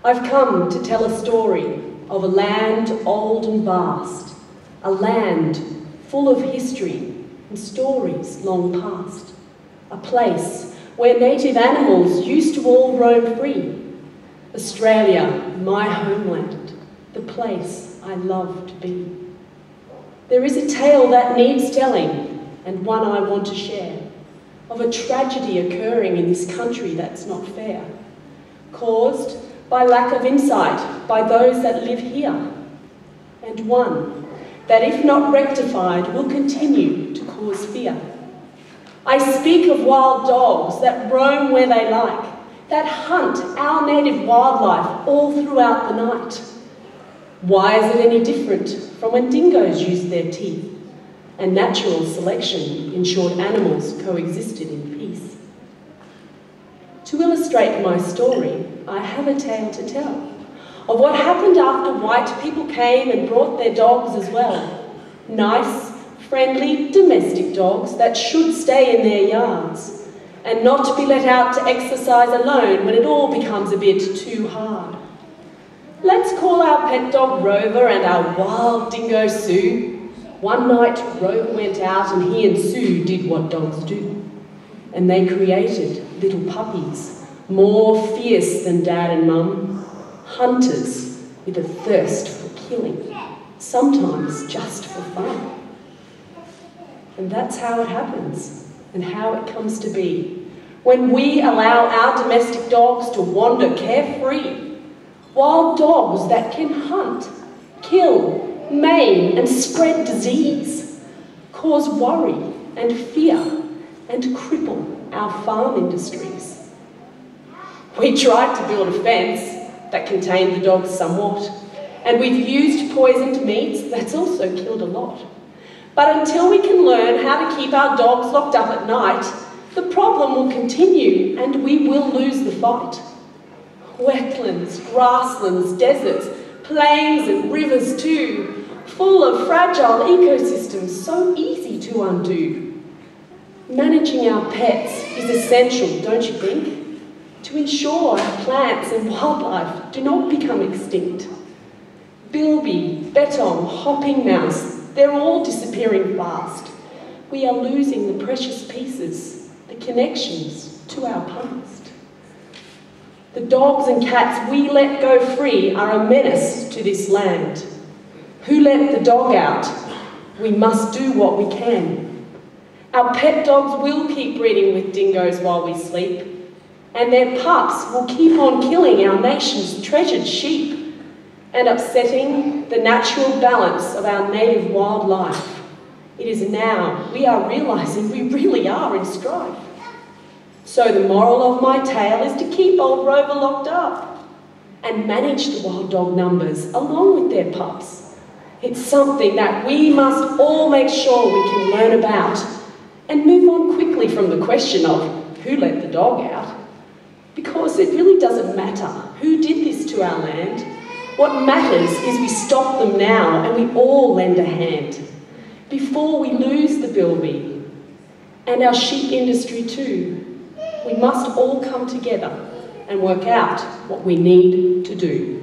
I've come to tell a story of a land old and vast, a land full of history and stories long past, a place where native animals used to all roam free. Australia, my homeland, the place I love to be. There is a tale that needs telling, and one I want to share, of a tragedy occurring in this country that's not fair, caused by lack of insight by those that live here, and one that, if not rectified, will continue to cause fear. I speak of wild dogs that roam where they like, that hunt our native wildlife all throughout the night. Why is it any different from when dingoes used their teeth and natural selection ensured animals coexisted in peace? To illustrate my story, I have a tale to tell of what happened after white people came and brought their dogs as well. Nice, friendly, domestic dogs that should stay in their yards and not be let out to exercise alone when it all becomes a bit too hard. Let's call our pet dog Rover and our wild dingo Sue. One night Rover went out and he and Sue did what dogs do. And they created little puppies, more fierce than Dad and Mum, hunters with a thirst for killing, sometimes just for fun. And that's how it happens, and how it comes to be, when we allow our domestic dogs to wander carefree. Wild dogs that can hunt, kill, maim and spread disease, cause worry and fear and cripple our farm industries. We tried to build a fence that contained the dogs somewhat, and we've used poisoned meats that's also killed a lot. But until we can learn how to keep our dogs locked up at night, the problem will continue and we will lose the fight. Wetlands, grasslands, deserts, plains and rivers too, full of fragile ecosystems so easy to undo. Managing our pets is essential, don't you think, to ensure our plants and wildlife do not become extinct. Bilby, bettong, hopping mouse, they're all disappearing fast. We are losing the precious pieces, the connections to our past. The dogs and cats we let go free are a menace to this land. Who let the dog out? We must do what we can. Our pet dogs will keep breeding with dingoes while we sleep, and their pups will keep on killing our nation's treasured sheep and upsetting the natural balance of our native wildlife. It is now we are realising we really are in strife. So the moral of my tale is to keep old Rover locked up and manage the wild dog numbers along with their pups. It's something that we must all make sure we can learn about and move on quickly from the question of who let the dog out, because it really doesn't matter who did this to our land. What matters is we stop them now and we all lend a hand before we lose the bilby and our sheep industry too. We must all come together and work out what we need to do.